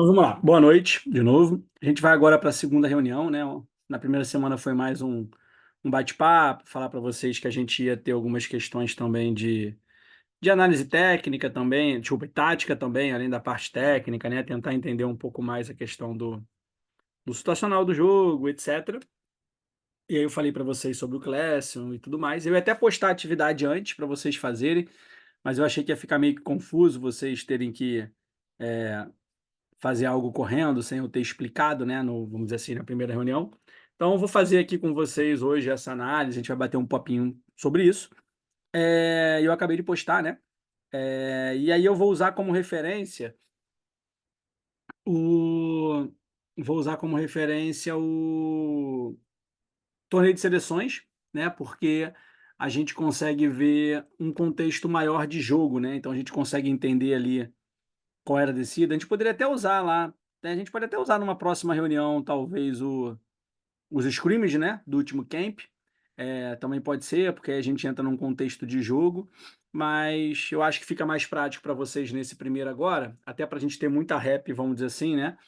Então vamos lá. Boa noite de novo. A gente vai agora para a segunda reunião, né? Na primeira semana foi mais um bate-papo, falar para vocês que a gente ia ter algumas questões também de análise técnica também, desculpa, e tática também, além da parte técnica, né? Tentar entender um pouco mais a questão do situacional do jogo, etc. E aí eu falei para vocês sobre o Classroom e tudo mais. Eu ia até postar a atividade antes para vocês fazerem, mas eu achei que ia ficar meio que confuso vocês terem que fazer algo correndo, sem eu ter explicado, né, vamos dizer assim, na primeira reunião. Então, eu vou fazer aqui com vocês hoje essa análise, a gente vai bater um papinho sobre isso. Eu acabei de postar, né? E aí eu vou usar como referência o... Vou usar como referência o torneio de seleções, né? Porque a gente consegue ver um contexto maior de jogo, né? Então a gente consegue entender ali qual era a descida. A gente poderia até usar lá, né? A gente pode até usar numa próxima reunião, talvez, os scrims, né, do último camp. Também pode ser, porque aí a gente entra num contexto de jogo, mas eu acho que fica mais prático para vocês nesse primeiro agora, até para a gente ter muita rep, vamos dizer assim, né,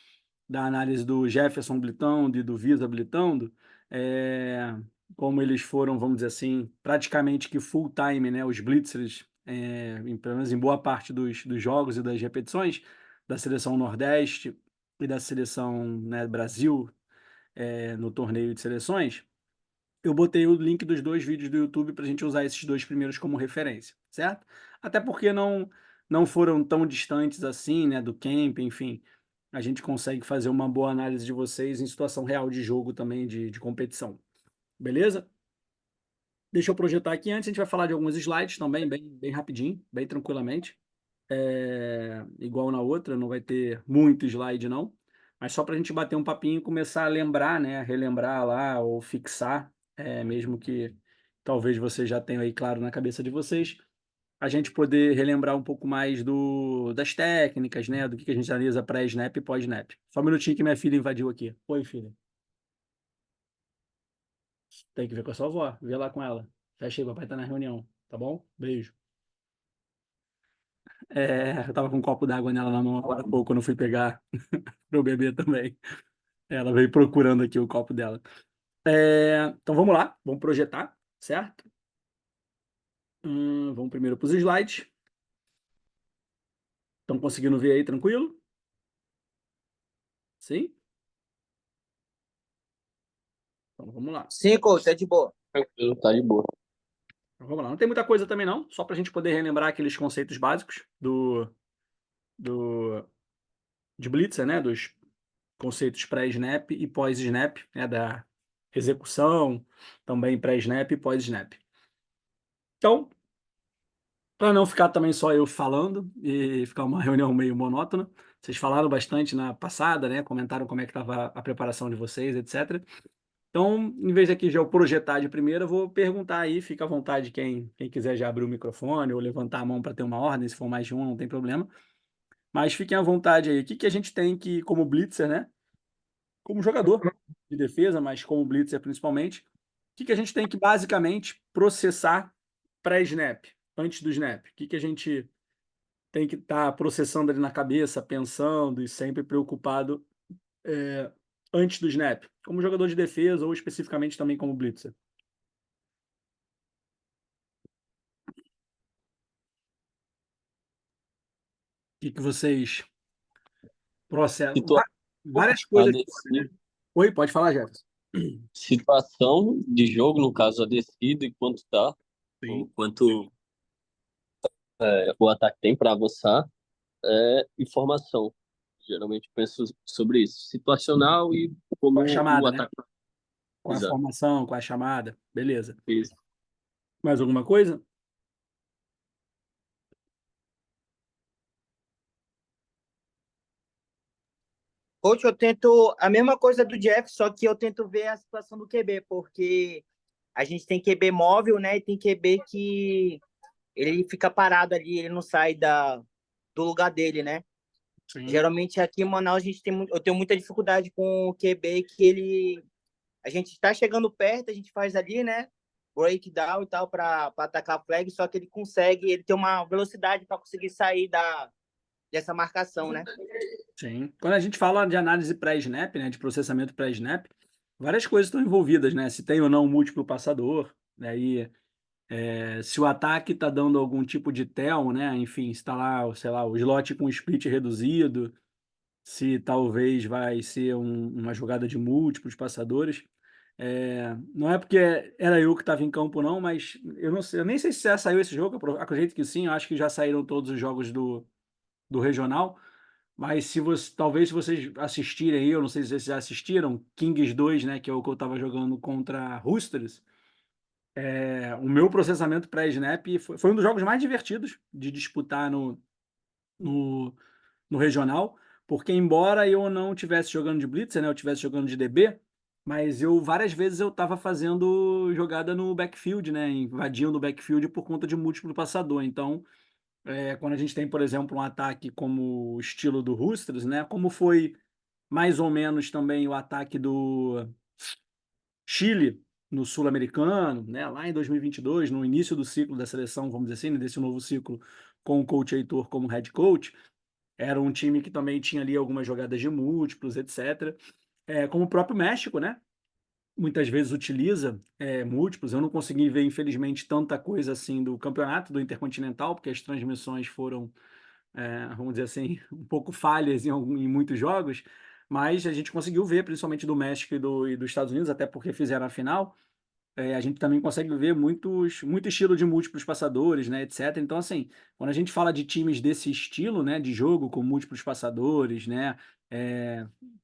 da análise do Jefferson blitando e do Visa blitando, é, como eles foram, vamos dizer assim, praticamente que full time, né, os blitzers, pelo menos em boa parte dos jogos e das repetições, da seleção Nordeste e da seleção, né, Brasil, no torneio de seleções, eu botei o link dos dois vídeos do YouTube para a gente usar esses dois primeiros como referência, certo? Até porque não foram tão distantes assim, né, do camp, enfim. A gente consegue fazer uma boa análise de vocês em situação real de jogo também, de competição. Beleza? Deixa eu projetar aqui antes, a gente vai falar de alguns slides também, bem rapidinho, bem tranquilamente. Igual na outra, não vai ter muito slide não, mas só para a gente bater um papinho e começar a lembrar, né, relembrar lá ou fixar, mesmo que talvez vocês já tenham aí claro na cabeça de vocês, a gente poder relembrar um pouco mais das técnicas, né, do que a gente analisa pré-snap e pós-snap. Só um minutinho que minha filha invadiu aqui. Oi, filha. Tem que ver com a sua avó, vê lá com ela. Fecha aí, papai tá na reunião, tá bom? Beijo. Eu tava com um copo d'água nela na mão agora há pouco, quando eu fui pegar pro bebê também. Ela veio procurando aqui o copo dela. Então vamos lá, vamos projetar, certo? Vamos primeiro para os slides. Estão conseguindo ver aí tranquilo? Sim? Então vamos lá. Sim, coach, é de boa. Tranquilo, tá de boa. Então, vamos lá. Não tem muita coisa também não, só para a gente poder relembrar aqueles conceitos básicos do, de Blitzer, né? Dos conceitos pré-snap e pós-snap, né? Da execução, também pré-snap e pós-snap. Então, para não ficar também só eu falando e ficar uma reunião meio monótona, vocês falaram bastante na passada, né? Comentaram como é que estava a preparação de vocês, etc. Então, em vez aqui de eu projetar de primeira, eu vou perguntar aí, fica à vontade quem quiser já abrir o microfone ou levantar a mão para ter uma ordem, se for mais de um, não tem problema. Mas fiquem à vontade aí. O que que a gente tem que, como blitzer, né? Como jogador de defesa, mas como blitzer principalmente, o que que a gente tem que basicamente processar pré-snap, antes do snap? O que que a gente tem que estar processando ali na cabeça, pensando e sempre preocupado é, antes do snap, como jogador de defesa ou especificamente também como blitzer? O que que vocês processam? Situação Várias a coisas. descida, Oi, pode falar, Jefferson. situação de jogo, no caso, a descida e quanto tá, ou Sim. quanto o ataque tem para avançar, informação. Geralmente penso sobre isso. Situacional e Com a como o chamada, né? ataque. Com a Exato. formação, com a chamada. Beleza. Isso. Mais alguma coisa? Coach, eu tento a mesma coisa do Jeff, só que eu tento ver a situação do QB, porque a gente tem QB móvel, né? E tem QB que ele fica parado ali, ele não sai do lugar dele, né? Sim. Geralmente aqui em Manaus eu tenho muita dificuldade com o QB que a gente está chegando perto, a gente faz ali, né? Breakdown e tal para atacar a flag, só que ele tem uma velocidade para conseguir sair dessa marcação, né? Sim. Quando a gente fala de análise pré-snap, né, de processamento pré-snap, várias coisas estão envolvidas, né? Se tem ou não um múltiplo passador, né? E se o ataque está dando algum tipo de tel, né? Enfim, se está lá, sei lá, o slot com split reduzido, se talvez vai ser uma jogada de múltiplos passadores. Não é porque era eu que estava em campo, não, mas eu não sei, eu nem sei se já saiu esse jogo, eu acredito que sim, eu acho que já saíram todos os jogos do regional. Mas se você, talvez se vocês assistirem aí, eu não sei se vocês já assistiram, Kings 2, né, que é o que eu estava jogando contra Roosters, o meu processamento pré-snap foi um dos jogos mais divertidos de disputar no, no regional, porque embora eu não tivesse jogando de blitzer, né, eu tivesse jogando de DB, mas eu várias vezes eu estava fazendo jogada no backfield, né, invadindo o backfield por conta de múltiplo passador. Então, quando a gente tem, por exemplo, um ataque como o estilo do Roosters, né, como foi mais ou menos também o ataque do Chile no Sul-Americano, né, lá em 2022, no início do ciclo da seleção, vamos dizer assim, né, desse novo ciclo com o coach Heitor como head coach, era um time que também tinha ali algumas jogadas de múltiplos, etc. Como o próprio México, né? Muitas vezes utiliza múltiplos. Eu não consegui ver, infelizmente, tanta coisa assim do campeonato, do Intercontinental, porque as transmissões foram, vamos dizer assim, um pouco falhas em muitos jogos, mas a gente conseguiu ver, principalmente do México e dos Estados Unidos, até porque fizeram a final. A gente também consegue ver muito estilo de múltiplos passadores, né, etc. Então, assim, quando a gente fala de times desse estilo, né, de jogo com múltiplos passadores, né,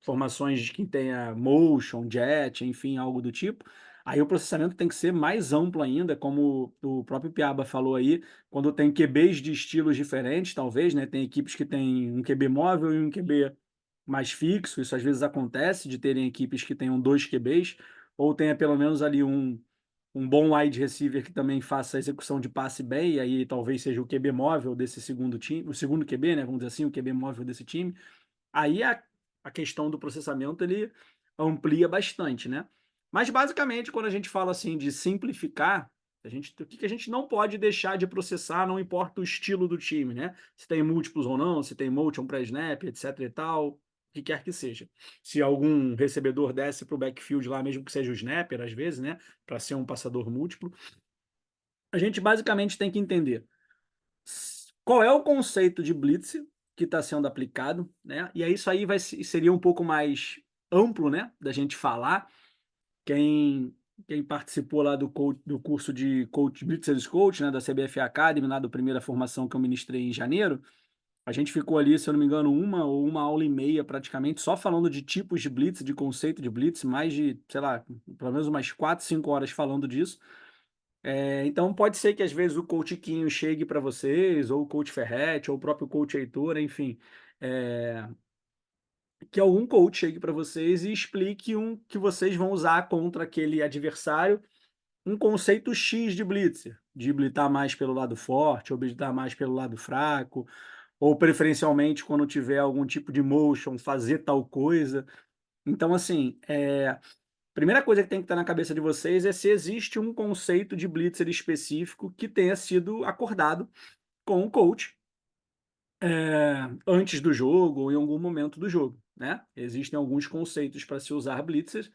formações que tenha motion, jet, enfim, algo do tipo, aí o processamento tem que ser mais amplo ainda, como o próprio Piaba falou aí, quando tem QBs de estilos diferentes, talvez, né, tem equipes que têm um QB móvel e um QB mais fixo, isso às vezes acontece de terem equipes que tenham dois QBs, ou tenha pelo menos ali um bom wide receiver que também faça a execução de passe bem, e aí talvez seja o QB móvel desse segundo time, o segundo QB, né? Vamos dizer assim, o QB móvel desse time. Aí a questão do processamento ele amplia bastante, né? Mas basicamente, quando a gente fala assim de simplificar, o que a gente não pode deixar de processar, não importa o estilo do time, né? Se tem múltiplos ou não, se tem motion pré-snap, etc e tal, o que quer que seja. Se algum recebedor desce para o backfield lá, mesmo que seja o snapper, às vezes, né? Para ser um passador múltiplo, a gente basicamente tem que entender qual é o conceito de blitz que está sendo aplicado, né? E aí isso aí seria um pouco mais amplo, né, da gente falar. Quem participou lá do curso de coach, Blitzers Coach, né, da CBF Academy, lá da primeira formação que eu ministrei em janeiro, a gente ficou ali, se eu não me engano, uma aula e meia praticamente, só falando de tipos de blitz, de conceito de blitz, mais de, sei lá, pelo menos umas 4, 5 horas falando disso. Então pode ser que às vezes o coach Quinho chegue para vocês, ou o coach Ferretti, ou o próprio coach Heitor, enfim, é, que algum coach chegue para vocês e explique que vocês vão usar contra aquele adversário um conceito X de blitzer, de blitzar mais pelo lado forte, ou blitzar mais pelo lado fraco, ou preferencialmente quando tiver algum tipo de motion, fazer tal coisa. Então, assim, primeira coisa que tem que estar na cabeça de vocês é se existe um conceito de blitzer específico que tenha sido acordado com o coach antes do jogo ou em algum momento do jogo, né? Existem alguns conceitos para se usar blitzers.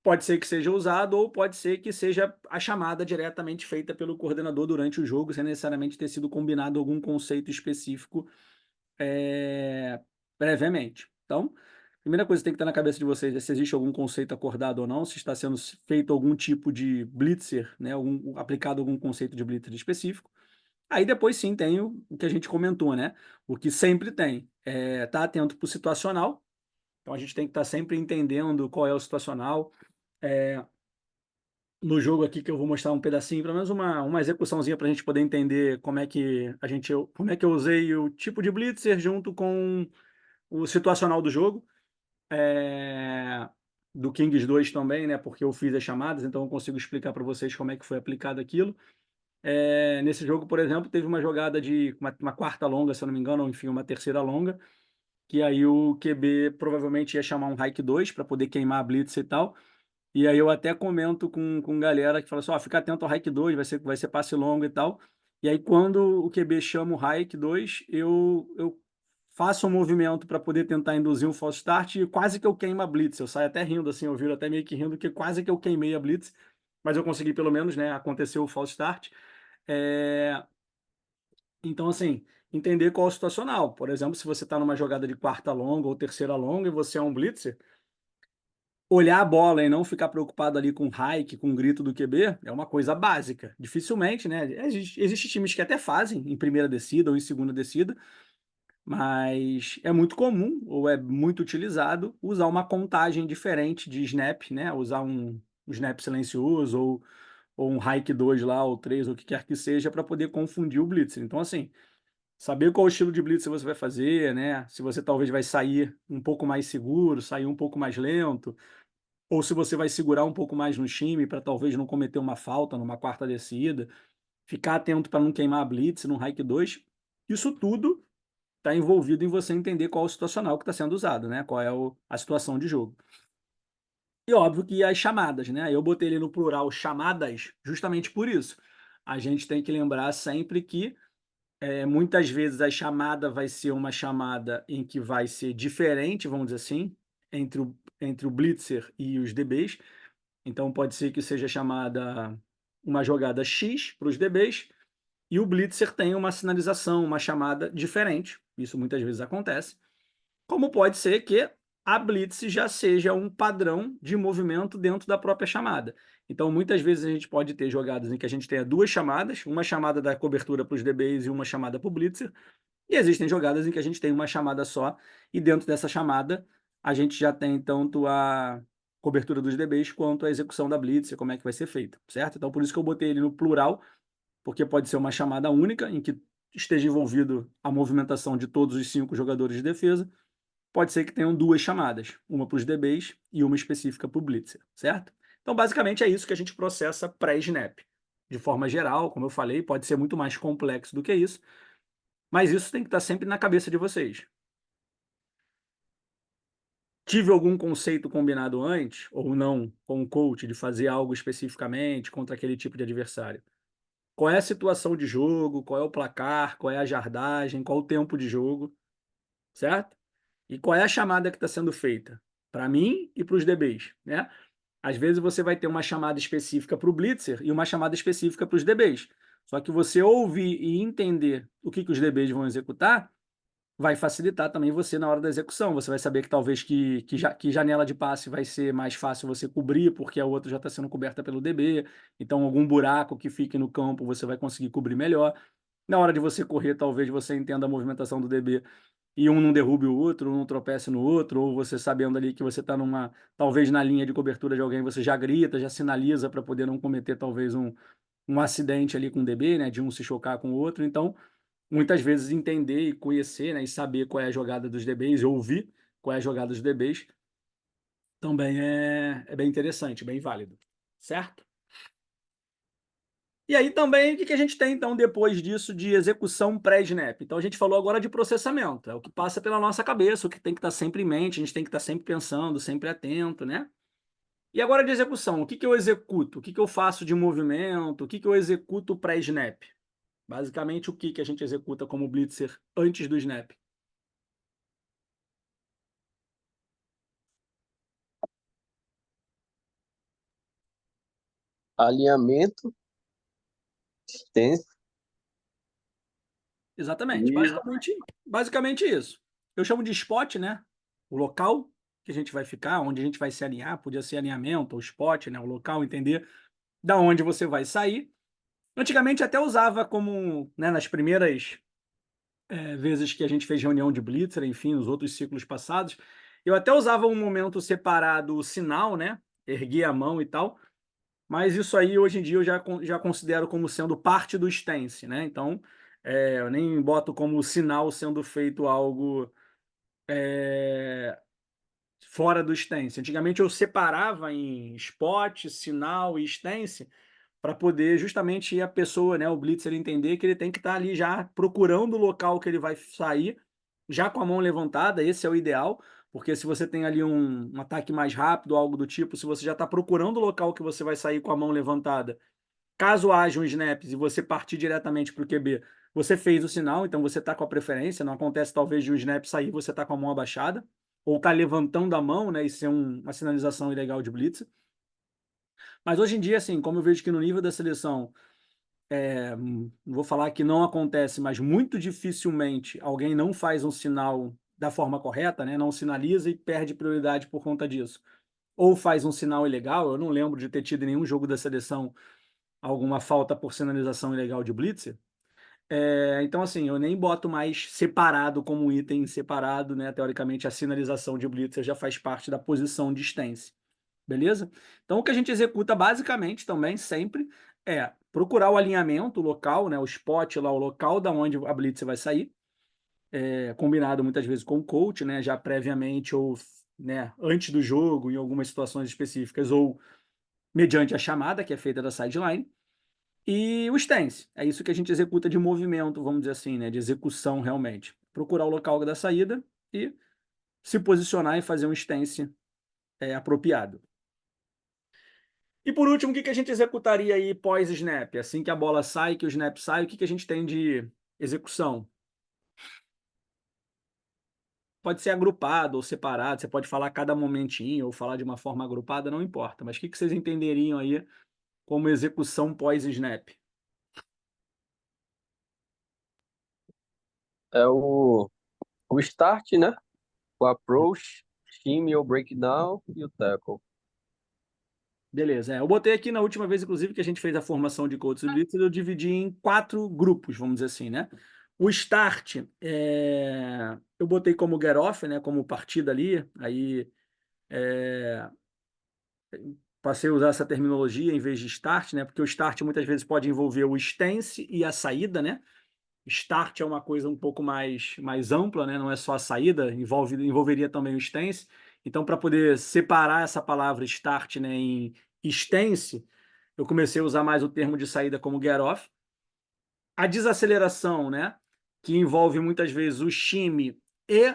Pode ser que seja usado ou pode ser que seja a chamada diretamente feita pelo coordenador durante o jogo, sem necessariamente ter sido combinado algum conceito específico previamente. Então, a primeira coisa que tem que estar na cabeça de vocês é se existe algum conceito acordado ou não, se está sendo feito algum tipo de blitzer, né, aplicado algum conceito de blitzer específico. Aí depois sim tem o que a gente comentou, né? O que sempre tem. Tá atento para o situacional. Então a gente tem que estar sempre entendendo qual é o situacional. No jogo aqui que eu vou mostrar um pedacinho, pelo menos uma execuçãozinha para a gente poder entender como é que eu usei o tipo de blitzer junto com o situacional do jogo. É, do Kings 2 também, né? Porque eu fiz as chamadas, então eu consigo explicar para vocês como é que foi aplicado aquilo. Nesse jogo, por exemplo, teve uma jogada de uma quarta longa, se eu não me engano, ou enfim, uma terceira longa, que aí o QB provavelmente ia chamar um hike 2 para poder queimar a blitz e tal. E aí eu até comento com galera que fala assim, ó, fica atento ao hike 2, vai ser passe longo e tal. E aí quando o QB chama o hike 2, eu faço um movimento para poder tentar induzir um false start e quase que eu queimo a blitz. Eu saio até rindo, assim, eu viro até meio que rindo, que quase que eu queimei a blitz, mas eu consegui pelo menos, né, aconteceu o false start. Então, assim, entender qual é o situacional. Por exemplo, se você está numa jogada de quarta longa ou terceira longa e você é um blitzer, olhar a bola e não ficar preocupado ali com hike, com grito do QB, é uma coisa básica. Dificilmente, né? Existem times que até fazem em primeira descida ou em segunda descida, mas é muito comum ou é muito utilizado usar uma contagem diferente de snap, né? Usar um snap silencioso ou um hike 2 lá, ou 3, ou o que quer que seja, para poder confundir o blitzer. Então, assim, saber qual estilo de blitz você vai fazer, né? Se você talvez vai sair um pouco mais seguro, sair um pouco mais lento, ou se você vai segurar um pouco mais no time para talvez não cometer uma falta numa quarta descida, ficar atento para não queimar a blitz no hike 2. Isso tudo está envolvido em você entender qual é o situacional que está sendo usado, né? Qual é a situação de jogo. E óbvio que as chamadas, né? Eu botei ele no plural chamadas justamente por isso. A gente tem que lembrar sempre que muitas vezes a chamada vai ser uma chamada em que vai ser diferente, vamos dizer assim, entre o blitzer e os DBs. Então pode ser que seja chamada uma jogada X para os DBs e o blitzer tem uma sinalização, uma chamada diferente. Isso muitas vezes acontece. Como pode ser que a blitz já seja um padrão de movimento dentro da própria chamada. Então, muitas vezes a gente pode ter jogadas em que a gente tenha duas chamadas, uma chamada da cobertura para os DBs e uma chamada para o blitzer, e existem jogadas em que a gente tem uma chamada só, e dentro dessa chamada a gente já tem tanto a cobertura dos DBs quanto a execução da blitz, como é que vai ser feita, certo? Então, por isso que eu botei ele no plural, porque pode ser uma chamada única, em que esteja envolvido a movimentação de todos os 5 jogadores de defesa, pode ser que tenham duas chamadas, uma para os DBs e uma específica para o blitzer, certo? Então, basicamente, é isso que a gente processa pré-snap. De forma geral, como eu falei, pode ser muito mais complexo do que isso, mas isso tem que estar sempre na cabeça de vocês. Tive algum conceito combinado antes, ou não, com o coach, de fazer algo especificamente contra aquele tipo de adversário? Qual é a situação de jogo, qual é o placar, qual é a jardagem, qual o tempo de jogo, certo? E qual é a chamada que está sendo feita? Para mim e para os DBs, né? Às vezes você vai ter uma chamada específica para o blitzer e uma chamada específica para os DBs. Só que você ouvir e entender o que os DBs vão executar vai facilitar também você na hora da execução. Você vai saber que talvez que janela de passe vai ser mais fácil você cobrir, porque a outra já está sendo coberta pelo DB. Então, algum buraco que fique no campo você vai conseguir cobrir melhor. Na hora de você correr, talvez você entenda a movimentação do DB e um não derrube o outro, um não tropece no outro, ou você sabendo ali que você está talvez na linha de cobertura de alguém, você já grita, já sinaliza para poder não cometer talvez um acidente ali com o DB, né, de um se chocar com o outro. Então, muitas vezes entender e conhecer, né, e saber qual é a jogada dos DBs, e ouvir qual é a jogada dos DBs, também é bem interessante, bem válido, certo? E aí também, o que a gente tem, então, depois disso de execução pré-snap? Então, a gente falou agora de processamento, é o que passa pela nossa cabeça, o que tem que estar sempre em mente, a gente tem que estar sempre pensando, sempre atento, né? E agora de execução, o que eu executo? O que eu faço de movimento? O que eu executo pré-snap? Basicamente, o que a gente executa como blitzer antes do snap? Alinhamento, distância Exatamente, e basicamente isso. Eu chamo de spot, né? O local que a gente vai ficar, onde a gente vai se alinhar, podia ser alinhamento ou spot, né? O local, entender da onde você vai sair. Antigamente até usava como, né, nas primeiras vezes que a gente fez reunião de blitzer, enfim, nos outros ciclos passados, eu até usava um momento separado o sinal, né? Erguia a mão e tal, mas isso aí hoje em dia eu já considero como sendo parte do stance, né? Então, eu nem boto como sinal sendo feito algo fora do stance. Antigamente eu separava em spot, sinal e stance para poder justamente a pessoa, né, o blitzer entender que ele tem que estar ali já procurando o local que ele vai sair, já com a mão levantada, esse é o ideal, porque se você tem ali um ataque mais rápido, algo do tipo, se você já está procurando o local que você vai sair com a mão levantada, caso haja um snaps e você partir diretamente para o QB, Você fez o sinal, então você está com a preferência, não acontece talvez de um snap sair, você está com a mão abaixada, ou está levantando a mão, né, e ser uma sinalização ilegal de blitz. Mas hoje em dia, assim, como eu vejo que no nível da seleção, vou falar que não acontece, mas muito dificilmente alguém não faz um sinal da forma correta, né, não sinaliza e perde prioridade por conta disso. Ou faz um sinal ilegal, eu não lembro de ter tido em nenhum jogo da seleção alguma falta por sinalização ilegal de blitzer. Então, assim, eu nem boto mais separado como um item separado, né? Teoricamente, a sinalização de blitzer já faz parte da posição de stance, beleza? Então, o que a gente executa basicamente também, sempre, é procurar o alinhamento local, né? O spot lá, o local da onde a blitzer vai sair, combinado muitas vezes com o coach, né? Já previamente ou, né, antes do jogo, em algumas situações específicas, ou mediante a chamada que é feita da sideline. E o stance, é isso que a gente executa de movimento, vamos dizer assim, né, de execução realmente. Procurar o local da saída e se posicionar e fazer um stance apropriado. E por último, o que a gente executaria aí pós-snap? Assim que a bola sai, que o snap sai, o que a gente tem de execução? Pode ser agrupado ou separado, você pode falar cada momentinho ou falar de uma forma agrupada, não importa. Mas o que vocês entenderiam aí como execução pós-snap? É o start, né? O approach, shimmy ou breakdown e o tackle. Beleza, eu botei aqui na última vez, inclusive, que a gente fez a formação de coaches e blitzers, eu dividi em 4 grupos, vamos dizer assim, né? O start, eu botei como get off, né? Como partida ali, aí passei a usar essa terminologia em vez de start, né? Porque o start muitas vezes pode envolver o stance e a saída, né? Start é uma coisa um pouco mais ampla, né? Não é só a saída, envolveria também o stance. Então, para poder separar essa palavra start, né, em stance, eu comecei a usar mais o termo de saída como get off. A desaceleração, né, que envolve muitas vezes o shimmy e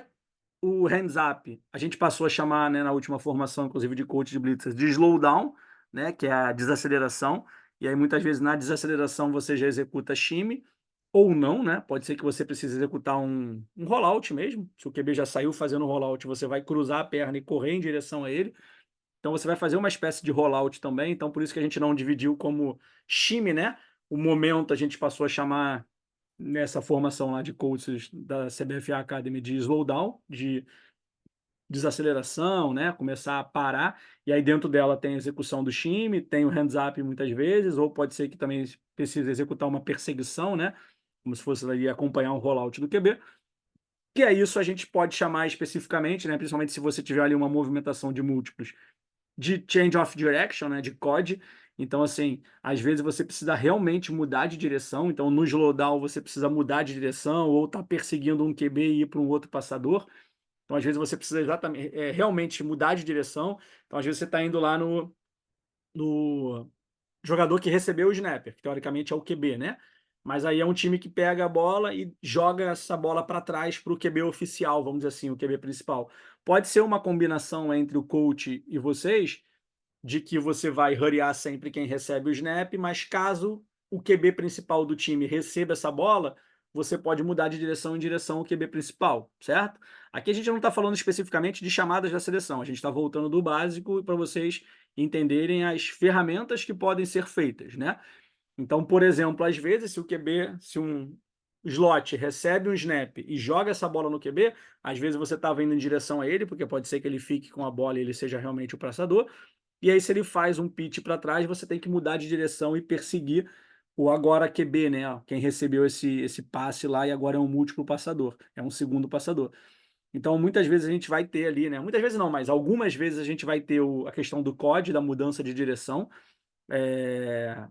o hands up, a gente passou a chamar, né, na última formação, inclusive de coach de blitzers, de slowdown, né, que é a desaceleração. E aí muitas vezes na desaceleração você já executa shimmy ou não, né? Pode ser que você precise executar um rollout mesmo. Se o QB já saiu fazendo o rollout, você vai cruzar a perna e correr em direção a ele. Então você vai fazer uma espécie de rollout também. Então por isso que a gente não dividiu como shimmy, né? O momento a gente passou a chamar nessa formação lá de coaches da CBFA Academy de slowdown, de desaceleração, né? Começar a parar. E aí dentro dela tem a execução do shimmy, tem o hands up muitas vezes, ou pode ser que também precise executar uma perseguição, né? Como se fosse ali acompanhar um rollout do QB. Que é isso a gente pode chamar especificamente, né? Principalmente se você tiver ali uma movimentação de múltiplos, de change of direction, né? De COD. Então, assim, às vezes você precisa realmente mudar de direção. Então, no slowdown, você precisa mudar de direção ou tá perseguindo um QB e ir para um outro passador. Então, às vezes, você precisa exatamente, realmente mudar de direção. Então, às vezes, você está indo lá no jogador que recebeu o snapper, que teoricamente é o QB, né? Mas aí é um time que pega a bola e joga essa bola para trás para o QB oficial, vamos dizer assim, o QB principal. Pode ser uma combinação entre o coach e vocês, de que você vai hurryar sempre quem recebe o snap, mas caso o QB principal do time receba essa bola, você pode mudar de direção em direção ao QB principal, certo? Aqui a gente não está falando especificamente de chamadas da seleção, a gente está voltando do básico para vocês entenderem as ferramentas que podem ser feitas, né? Então, por exemplo, às vezes, se o QB, se um slot recebe um snap e joga essa bola no QB, às vezes você está indo em direção a ele, porque pode ser que ele fique com a bola e ele seja realmente o passador. E aí, se ele faz um pitch para trás, você tem que mudar de direção e perseguir o agora QB, né? Quem recebeu esse passe lá e agora é um múltiplo passador, é um segundo passador. Então, muitas vezes a gente vai ter ali, né? Muitas vezes não, mas algumas vezes a gente vai ter a questão do COD, da mudança de direção.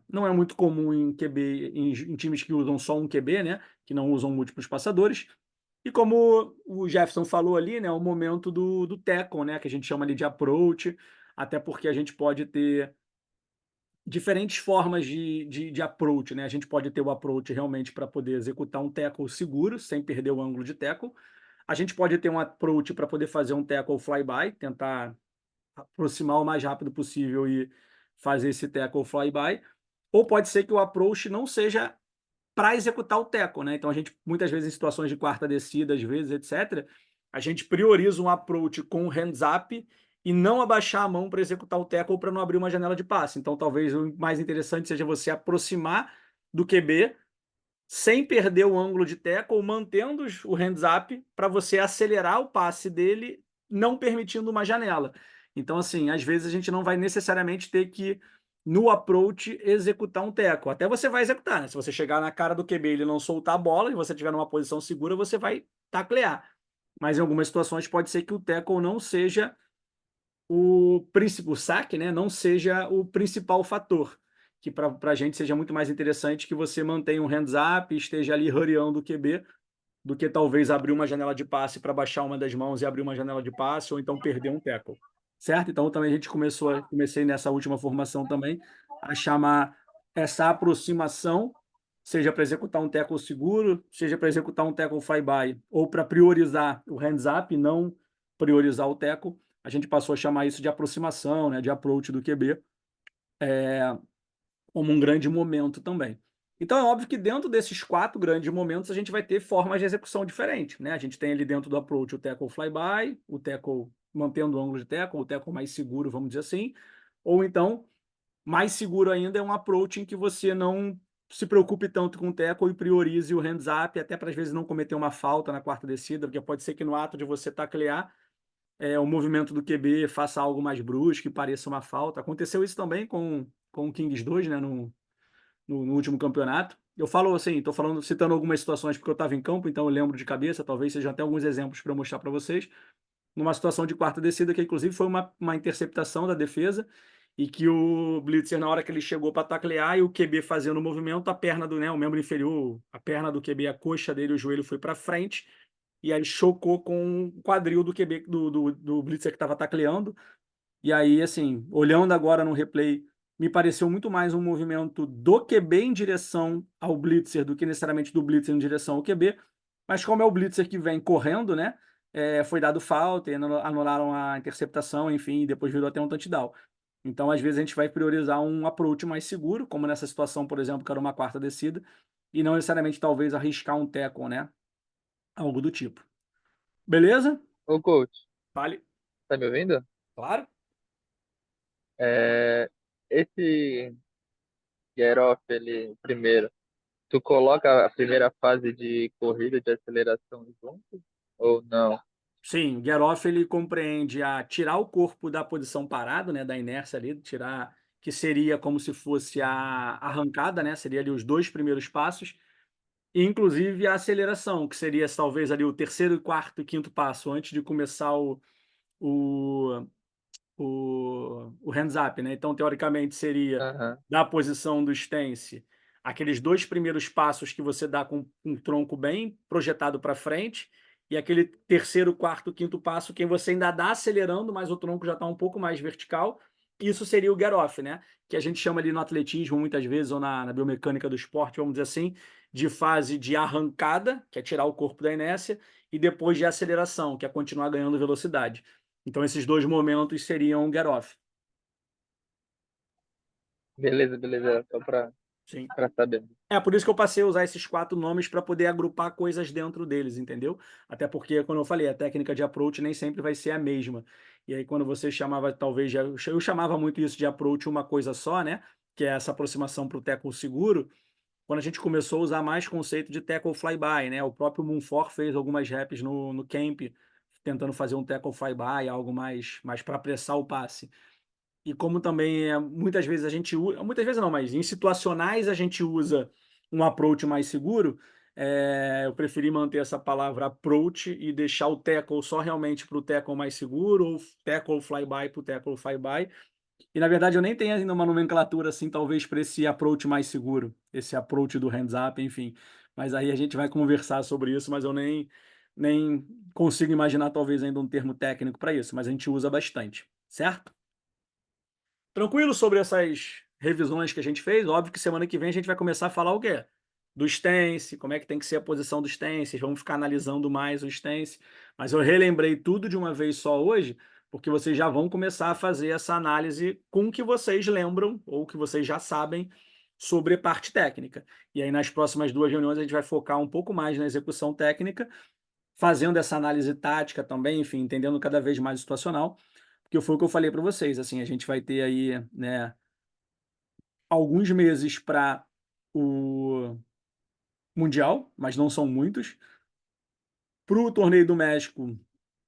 Não é muito comum em QB, em times que usam só um QB, né? Que não usam múltiplos passadores. E como o Jefferson falou ali, né? O momento do tackle, né? Que a gente chama ali de approach, até porque a gente pode ter diferentes formas de approach, né? A gente pode ter o approach realmente para poder executar um tackle seguro, sem perder o ângulo de tackle. A gente pode ter um approach para poder fazer um tackle flyby, tentar aproximar o mais rápido possível e fazer esse tackle flyby. Ou pode ser que o approach não seja para executar o tackle, né? Então a gente, muitas vezes, em situações de quarta descida, às vezes, etc., a gente prioriza um approach com hands up e não abaixar a mão para executar o tackle para não abrir uma janela de passe. Então talvez o mais interessante seja você aproximar do QB sem perder o ângulo de tackle, mantendo o hands up para você acelerar o passe dele, não permitindo uma janela. Então, assim, às vezes a gente não vai necessariamente ter que, no approach, executar um tackle. Até você vai executar, né? Se você chegar na cara do QB e ele não soltar a bola e você estiver numa posição segura, você vai taclear. Mas em algumas situações pode ser que o tackle não seja o saque, né, não seja o principal fator, que para a gente seja muito mais interessante que você mantenha um hands up e esteja ali hurryando o QB, do que talvez abrir uma janela de passe para baixar uma das mãos e abrir uma janela de passe, ou então perder um tackle, certo? Então também a gente comecei nessa última formação também a chamar essa aproximação, seja para executar um tackle seguro, seja para executar um tackle flyby, ou para priorizar o hands up e não priorizar o tackle, a gente passou a chamar isso de aproximação, né, de approach do QB, como um grande momento também. Então é óbvio que dentro desses 4 grandes momentos a gente vai ter formas de execução diferentes, né? A gente tem ali dentro do approach o tackle flyby, o tackle mantendo o ângulo de tackle, o tackle mais seguro, vamos dizer assim, ou então mais seguro ainda é um approach em que você não se preocupe tanto com o tackle e priorize o hands up, até para às vezes não cometer uma falta na quarta descida, porque pode ser que no ato de você taclear, o movimento do QB faça algo mais brusco e pareça uma falta. Aconteceu isso também com o Kings 2, né, no último campeonato. Eu falo assim, estou falando, citando algumas situações porque eu estava em campo, então eu lembro de cabeça, talvez sejam até alguns exemplos para mostrar para vocês. Numa situação de quarta descida, que inclusive foi uma interceptação da defesa, e que o Blitzer, na hora que ele chegou para taclear, e o QB fazendo o movimento, a perna do, né, o membro inferior, a perna do QB, a coxa dele, o joelho foi para frente, e aí chocou com o quadril do QB, do Blitzer que estava tacleando. E aí, assim, olhando agora no replay, me pareceu muito mais um movimento do QB em direção ao Blitzer do que necessariamente do Blitzer em direção ao QB. Mas como é o Blitzer que vem correndo, né? Foi dado falta, e anularam a interceptação, enfim, e depois virou até um touchdown. Então, às vezes, a gente vai priorizar um approach mais seguro, como nessa situação, por exemplo, que era uma quarta descida, e não necessariamente, talvez, arriscar um tackle, né? Algo do tipo. Beleza? Ô, coach, Vale. tá me ouvindo? Claro? É, esse get off, ele, primeiro, tu coloca a primeira fase de corrida de aceleração junto ou não? Sim, o Get Off ele compreende a tirar o corpo da posição parado, né, da inércia ali, tirar que seria como se fosse a arrancada, né, seria ali os 2 primeiros passos, e inclusive a aceleração, que seria talvez ali o terceiro, quarto e quinto passo antes de começar o, o hands up, né? Então, teoricamente, seria Aham. da posição do stance, aqueles 2 primeiros passos que você dá com um tronco bem projetado para frente, e aquele terceiro, quarto, quinto passo que você ainda dá acelerando, mas o tronco já está um pouco mais vertical. Isso seria o get off, né? Que a gente chama ali no atletismo, muitas vezes, ou na biomecânica do esporte, vamos dizer assim, de fase de arrancada, que é tirar o corpo da inércia, e depois de aceleração, que é continuar ganhando velocidade. Então, esses 2 momentos seriam get off. Beleza, beleza, só Sim. pra saber. Por isso que eu passei a usar esses 4 nomes para poder agrupar coisas dentro deles, entendeu? Até porque, como eu falei, a técnica de approach nem sempre vai ser a mesma. E aí, quando você chamava, talvez, eu chamava muito isso de approach uma coisa só, né? Que é essa aproximação para o tackle seguro. Quando a gente começou a usar mais conceito de tackle flyby, né? O próprio Moonfor fez algumas reps no camp, tentando fazer um tackle flyby, algo mais para apressar o passe. E como também muitas vezes a gente usa, muitas vezes não, mas em situacionais a gente usa um approach mais seguro, eu preferi manter essa palavra approach e deixar o tackle só realmente para o tackle mais seguro, ou tackle flyby para o tackle flyby. E na verdade eu nem tenho ainda uma nomenclatura assim, talvez para esse approach mais seguro, esse approach do hands up, enfim. Mas aí a gente vai conversar sobre isso, mas eu nem consigo imaginar talvez ainda um termo técnico para isso, mas a gente usa bastante, certo? Tranquilo sobre essas revisões que a gente fez? Óbvio que semana que vem a gente vai começar a falar o quê? Do stance, como é que tem que ser a posição do stance, vamos ficar analisando mais o stance. Mas eu relembrei tudo de uma vez só hoje, porque vocês já vão começar a fazer essa análise com o que vocês lembram ou que vocês já sabem sobre parte técnica. E aí, nas próximas 2 reuniões, a gente vai focar um pouco mais na execução técnica, fazendo essa análise tática também, enfim, entendendo cada vez mais o situacional, porque foi o que eu falei para vocês, assim, a gente vai ter aí, né, alguns meses para o Mundial, mas não são muitos. Para o Torneio do México,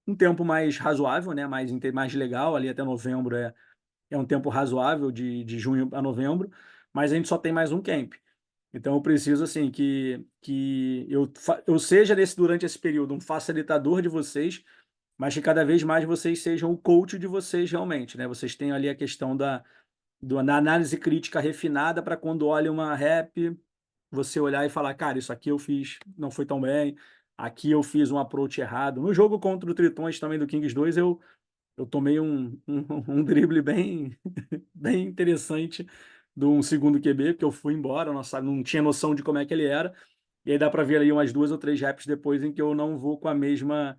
um tempo mais razoável, né, mais legal, ali até novembro é um tempo razoável, de junho a novembro, mas a gente só tem mais um camp. Então eu preciso assim que eu seja durante esse período um facilitador de vocês, mas que cada vez mais vocês sejam o coach de vocês realmente, né? Vocês têm ali a questão da análise crítica refinada para quando olha uma rep, você olhar e falar, cara, isso aqui eu fiz, não foi tão bem, aqui eu fiz um approach errado. No jogo contra o Tritões também do Kings 2, eu tomei um drible bem, bem interessante de um segundo QB, porque eu fui embora, não tinha noção de como é que ele era. E aí dá para ver aí umas 2 ou 3 reps depois em que eu não vou com a mesma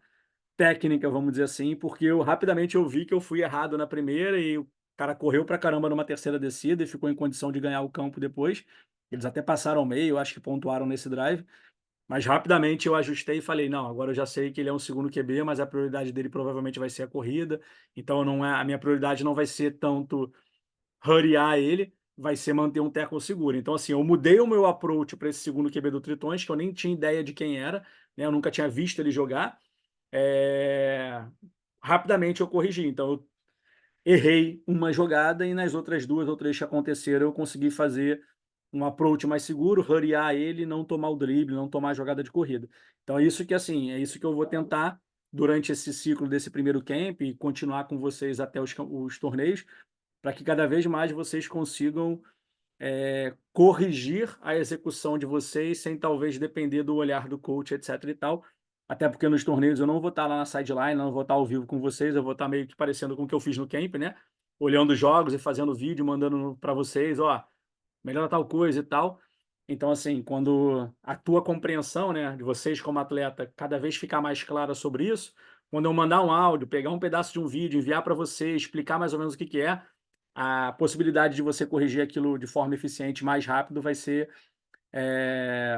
técnica, vamos dizer assim, porque eu rapidamente eu vi que eu fui errado na primeira e o cara correu pra caramba numa terceira descida e ficou em condição de ganhar o campo depois. Eles até passaram ao meio, acho que pontuaram nesse drive. Mas rapidamente eu ajustei e falei, não, agora eu já sei que ele é um segundo QB, mas a prioridade dele provavelmente vai ser a corrida. Então não é, a minha prioridade não vai ser tanto hurryar ele, vai ser manter um tackle seguro. Então assim, eu mudei o meu approach para esse segundo QB do Tritões, que eu nem tinha ideia de quem era, né? Eu nunca tinha visto ele jogar. Rapidamente eu corrigi. Então eu errei uma jogada e nas outras 2 ou 3 que aconteceram eu consegui fazer um approach mais seguro, hurryar ele, não tomar o drible, não tomar a jogada de corrida. Então é isso que assim, é isso que eu vou tentar durante esse ciclo desse primeiro camp e continuar com vocês até os torneios, para que cada vez mais vocês consigam corrigir a execução de vocês sem talvez depender do olhar do coach, etc e tal. Até porque nos torneios eu não vou estar lá na sideline, não vou estar ao vivo com vocês, eu vou estar meio que parecendo com o que eu fiz no camp, né? Olhando jogos e fazendo vídeo, mandando para vocês, ó, melhora tal coisa e tal. Então, assim, quando a tua compreensão, né, de vocês como atleta, cada vez ficar mais clara sobre isso, quando eu mandar um áudio, pegar um pedaço de um vídeo, enviar para você, explicar mais ou menos o que que é, a possibilidade de você corrigir aquilo de forma eficiente mais rápido vai ser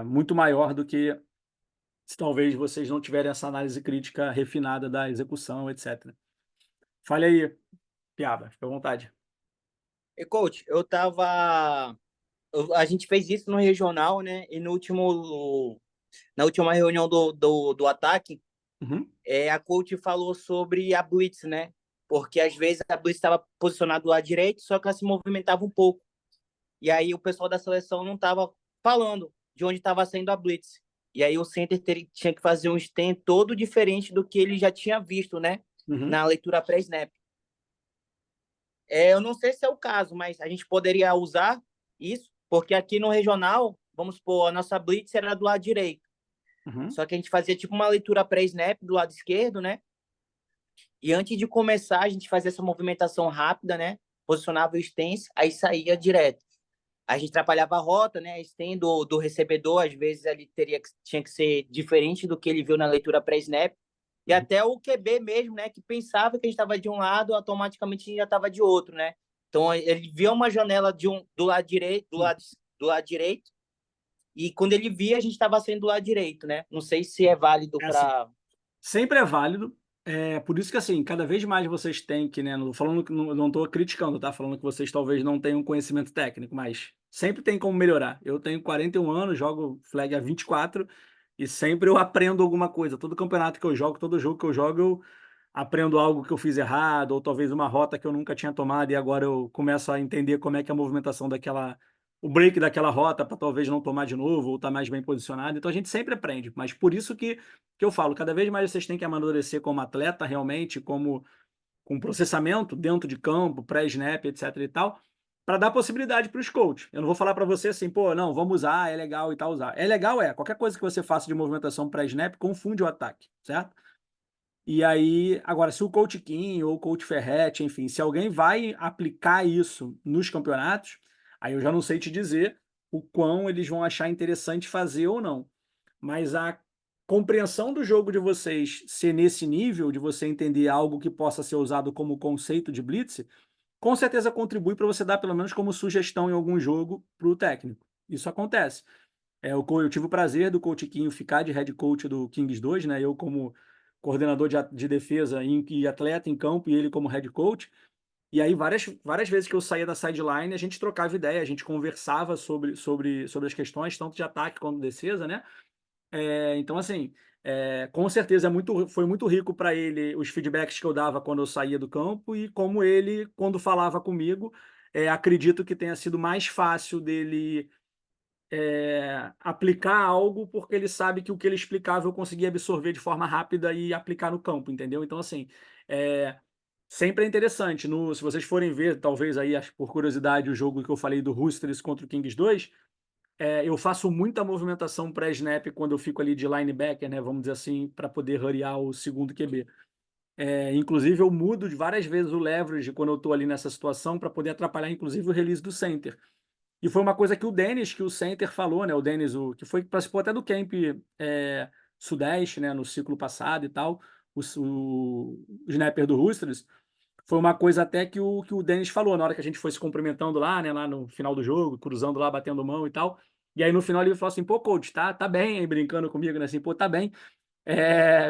muito maior do que se talvez vocês não tiverem essa análise crítica refinada da execução, etc. Fale aí, Piaba, fica à vontade. E, coach, a gente fez isso no regional, né? E na última reunião do ataque, Uhum, a coach falou sobre a blitz, né? Porque às vezes a blitz estava posicionada do lado direito, só que ela se movimentava um pouco. E aí o pessoal da seleção não estava falando de onde estava saindo a blitz. E aí o center tinha que fazer um stand todo diferente do que ele já tinha visto, né? uhum. Na leitura pré-snap. Eu não sei se é o caso, mas a gente poderia usar isso, porque aqui no regional, vamos supor, a nossa blitz era do lado direito. Uhum. Só que a gente fazia tipo uma leitura pré-snap do lado esquerdo, né? E antes de começar, a gente fazia essa movimentação rápida, né? Posicionava o stance, aí saía direto. A gente atrapalhava a rota, né? A stand do recebedor, às vezes ele tinha que ser diferente do que ele viu na leitura pré-snap. E Uhum. até o QB mesmo, né? Que pensava que a gente estava de um lado, automaticamente a gente já estava de outro, né? Então ele via uma janela do lado direito, do lado direito, e quando ele via, a gente estava saindo do lado direito, né? Não sei se é válido É assim, para. sempre é válido. É por isso que assim, cada vez mais vocês têm que, né? Falando que não estou criticando, tá? Falando que vocês talvez não tenham conhecimento técnico, mas sempre tem como melhorar. Eu tenho 41 anos, jogo flag há 24 e sempre eu aprendo alguma coisa. Todo campeonato que eu jogo, todo jogo que eu jogo, eu aprendo algo que eu fiz errado, ou talvez uma rota que eu nunca tinha tomado e agora eu começo a entender como é que é a movimentação o break daquela rota para talvez não tomar de novo ou estar mais bem posicionado. Então a gente sempre aprende, mas por isso que eu falo, cada vez mais vocês têm que amadurecer como atleta realmente, como com processamento dentro de campo, pré-snap, etc e tal, para dar possibilidade para os coaches. Eu não vou falar para você assim, pô, não, vamos usar, é legal e tal usar. É legal, qualquer coisa que você faça de movimentação pré-snap confunde o ataque, certo? E aí, agora, se o Coach Kim ou o Coach Ferretti, enfim, se alguém vai aplicar isso nos campeonatos, aí eu já não sei te dizer o quão eles vão achar interessante fazer ou não. Mas a compreensão do jogo de vocês ser nesse nível, de você entender algo que possa ser usado como conceito de blitz, com certeza contribui para você dar pelo menos como sugestão em algum jogo para o técnico. Isso acontece. Eu tive o prazer do Coach Quinho ficar de head coach do Kings 2, né? Eu como coordenador de defesa e atleta em campo e ele como head coach. E aí várias vezes que eu saía da sideline, a gente trocava ideia, a gente conversava sobre as questões, tanto de ataque quanto de defesa, né? Então, assim, com certeza foi muito rico para ele os feedbacks que eu dava quando eu saía do campo e como ele, quando falava comigo, acredito que tenha sido mais fácil dele aplicar algo porque ele sabe que o que ele explicava eu conseguia absorver de forma rápida e aplicar no campo, entendeu? Então, assim, é, sempre é interessante. Se vocês forem ver, talvez aí, por curiosidade, o jogo que eu falei do Roosters contra o Kings 2, eu faço muita movimentação pré-snap quando eu fico ali de linebacker, né? Vamos dizer assim, para poder hurryar o segundo QB. Inclusive, eu mudo várias vezes o leverage quando eu estou ali nessa situação para poder atrapalhar, inclusive, o release do center. E foi uma coisa que o Dennis, que o center falou, né? O Dennis, que foi participou até do camp Sudeste, né? No ciclo passado e tal, o snapper do Roosters. Foi uma coisa até que o Dennis falou na hora que a gente foi se cumprimentando lá, né? Lá no final do jogo, cruzando lá, batendo mão e tal. E aí no final ele falou assim: pô, coach, tá bem, aí, brincando comigo, né? Assim, pô, tá bem.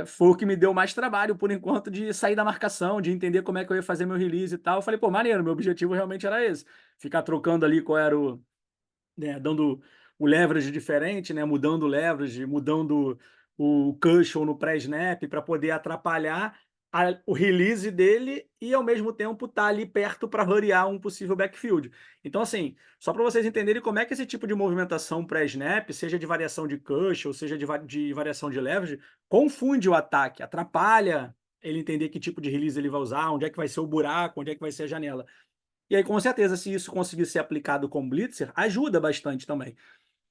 Foi o que me deu mais trabalho, por enquanto, de sair da marcação, de entender como é que eu ia fazer meu release e tal. Eu falei, pô, maneiro, meu objetivo realmente era esse. Ficar trocando ali qual era né, dando o leverage diferente, né, mudando o leverage, mudando o cushion no pré-snap para poder atrapalhar o release dele e ao mesmo tempo estar ali perto para variar um possível backfield. Então, assim, só para vocês entenderem como é que esse tipo de movimentação pré-snap, seja de variação de cushion, seja de variação de leverage, confunde o ataque, atrapalha ele entender que tipo de release ele vai usar, onde é que vai ser o buraco, onde é que vai ser a janela. E aí, com certeza, se isso conseguir ser aplicado com Blitzer, ajuda bastante também.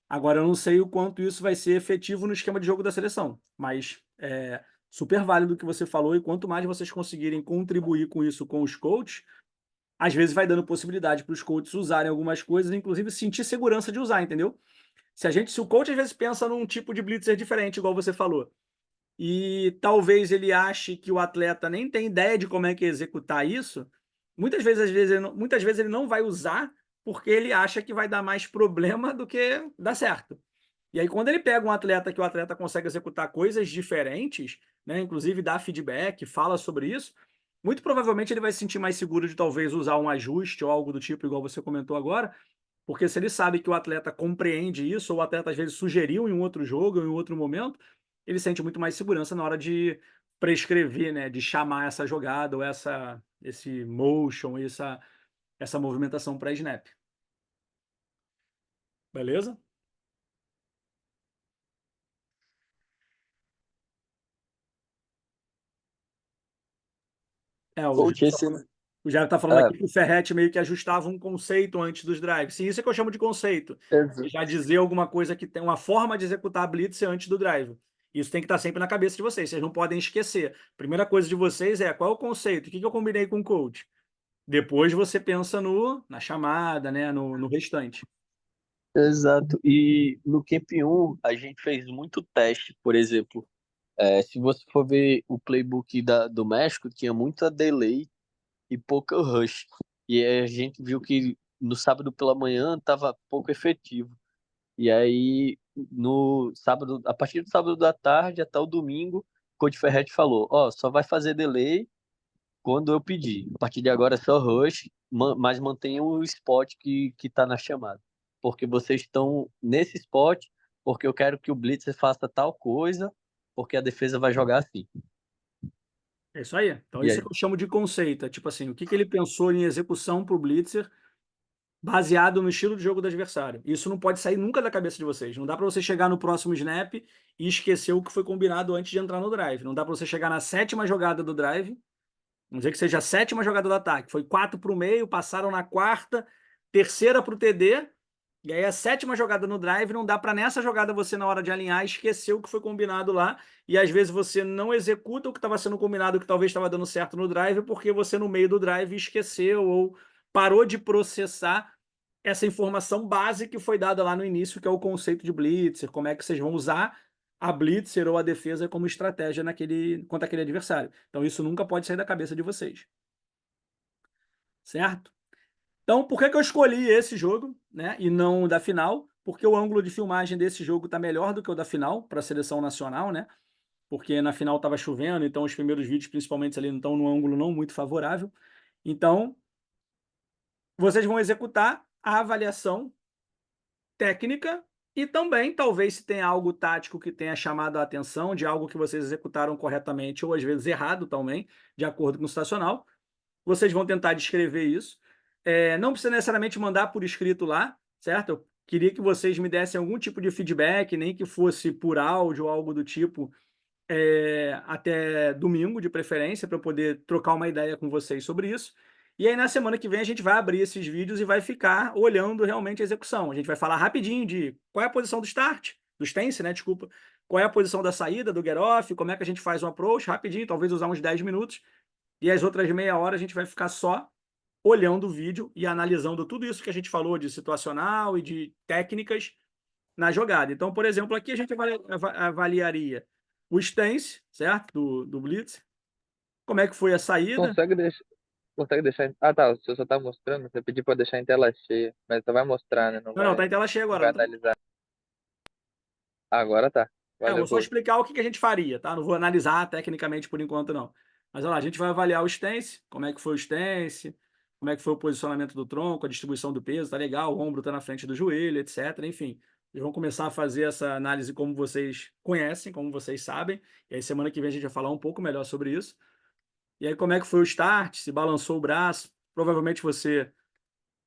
Agora, eu não sei o quanto isso vai ser efetivo no esquema de jogo da seleção, mas é super válido o que você falou, e quanto mais vocês conseguirem contribuir com isso com os coaches, às vezes vai dando possibilidade para os coaches usarem algumas coisas, inclusive sentir segurança de usar, entendeu? Se o coach às vezes pensa num tipo de blitzer diferente, igual você falou, e talvez ele ache que o atleta nem tem ideia de como é que executar isso, muitas vezes ele não vai usar porque ele acha que vai dar mais problema do que dar certo. E aí, quando ele pega um atleta que o atleta consegue executar coisas diferentes, né, inclusive dá feedback, fala sobre isso, muito provavelmente ele vai se sentir mais seguro de talvez usar um ajuste ou algo do tipo, igual você comentou agora, porque se ele sabe que o atleta compreende isso, ou o atleta às vezes sugeriu em um outro jogo, em um outro momento, ele sente muito mais segurança na hora de prescrever, né, de chamar essa jogada ou esse motion, essa movimentação para snap. Beleza? O Coach, Jair tá esse. falando, o Jair tá falando É, aqui que o Ferretti meio que ajustava um conceito antes dos drives. Sim, isso é que eu chamo de conceito. ex- Já dizer alguma coisa que tem uma forma de executar a blitz antes do drive. Isso tem que estar sempre na cabeça de vocês. Vocês não podem esquecer. Primeira coisa de vocês é qual é o conceito? O que eu combinei com o coach? Depois você pensa na chamada, né? No restante. exato. E no Camp 1, a gente fez muito teste, por exemplo. Se você for ver o playbook do México, tinha muita delay e pouca rush. E aí a gente viu que no sábado pela manhã estava pouco efetivo. E aí, no sábado, a partir do sábado da tarde até o domingo, o Coach Ferretti falou: Ó, só vai fazer delay quando eu pedir. A partir de agora é só rush, mas mantenham o spot que tá na chamada. Porque vocês estão nesse spot, porque eu quero que o Blitzer faça tal coisa, porque a defesa vai jogar assim. É isso aí. Então, E isso é aí, que eu chamo de conceito. É tipo assim, o que ele pensou em execução para o Blitzer baseado no estilo de jogo do adversário. Isso não pode sair nunca da cabeça de vocês. Não dá para você chegar no próximo snap e esquecer o que foi combinado antes de entrar no drive. Não dá para você chegar na sétima jogada do drive, vamos dizer que seja a sétima jogada do ataque. Foi 4 para o meio, passaram na quarta, terceira para o TD, e aí a sétima jogada no drive, não dá para nessa jogada você, na hora de alinhar, esquecer o que foi combinado lá, e às vezes você não executa o que estava sendo combinado, o que talvez estava dando certo no drive, porque você no meio do drive esqueceu ou parou de processar essa informação base que foi dada lá no início, que é o conceito de blitzer, como é que vocês vão usar a blitzer ou a defesa como estratégia contra aquele adversário. Então isso nunca pode sair da cabeça de vocês. certo? Então, por que eu escolhi esse jogo, né, e não o da final? Porque o ângulo de filmagem desse jogo está melhor do que o da final, para a seleção nacional, né? Porque na final estava chovendo, então os primeiros vídeos, principalmente ali, estão num ângulo não muito favorável. Então, vocês vão executar a avaliação técnica e também, talvez, se tem algo tático que tenha chamado a atenção de algo que vocês executaram corretamente ou às vezes errado também, de acordo com o situacional, vocês vão tentar descrever isso. Não precisa necessariamente mandar por escrito lá, certo? Eu queria que vocês me dessem algum tipo de feedback, nem que fosse por áudio ou algo do tipo, até domingo, de preferência, para eu poder trocar uma ideia com vocês sobre isso. E aí, na semana que vem, a gente vai abrir esses vídeos e vai ficar olhando realmente a execução. A gente vai falar rapidinho de qual é a posição do start, do stance, né? Desculpa. Qual é a posição da saída, do get off, como é que a gente faz um approach, rapidinho, talvez usar uns 10 minutos. E as outras meia hora a gente vai ficar só olhando o vídeo e analisando tudo isso que a gente falou de situacional e de técnicas na jogada. Então, por exemplo, aqui a gente avaliaria o stance, certo? Do blitz. Como é que foi a saída? Consegue deixar. Ah, tá. Você só tá mostrando. Você pediu pra deixar em tela cheia. Mas só vai mostrar, né? Não, tá em tela cheia Não agora. vai Não tá... analisar. Agora tá. eu vou Valeu, só Gu. explicar o que a gente faria, tá? Não vou analisar tecnicamente por enquanto, não. Mas olha lá, a gente vai avaliar o stance, como é que foi o stance, como é que foi o posicionamento do tronco, a distribuição do peso, tá legal, o ombro tá na frente do joelho, etc. Enfim, eles vão começar a fazer essa análise como vocês conhecem, como vocês sabem. E aí semana que vem a gente vai falar um pouco melhor sobre isso. E aí como é que foi o start, se balançou o braço. Provavelmente você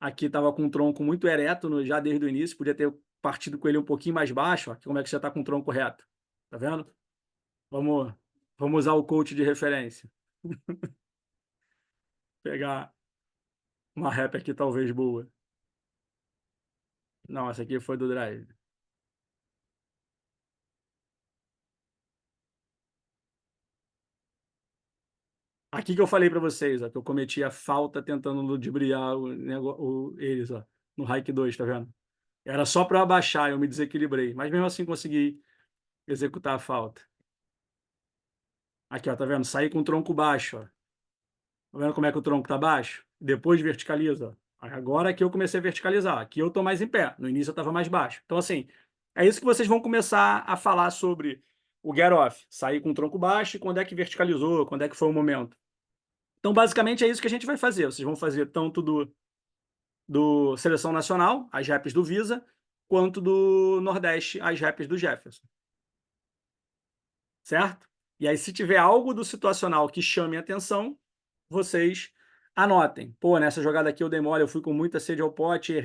aqui estava com o tronco muito ereto já desde o início, podia ter partido com ele um pouquinho mais baixo. Ó, como é que você está com o tronco reto. Tá vendo? Vamos, vamos usar o coach de referência. Pegar uma rap aqui talvez boa. Não, essa aqui foi do drive. Aqui que eu falei para vocês, ó, que eu cometi a falta tentando ludibriar eles, ó, no hike 2, tá vendo? Era só para abaixar, eu me desequilibrei, mas mesmo assim consegui executar a falta. Aqui, ó, tá vendo? Saí com o tronco baixo, ó. Tá vendo como é que o tronco tá baixo? Depois verticaliza. Agora aqui eu comecei a verticalizar. Aqui eu tô mais em pé. No início eu estava mais baixo. Então, assim, é isso que vocês vão começar a falar sobre o get off. Sair com o tronco baixo e quando é que verticalizou, quando é que foi o momento. Então, basicamente, é isso que a gente vai fazer. Vocês vão fazer tanto do Seleção Nacional, as reps do Visa, quanto do Nordeste, as reps do Jefferson. Certo? E aí, se tiver algo do situacional que chame a atenção, vocês anotem. Pô, nessa jogada aqui eu dei mole, eu fui com muita sede ao pote, errei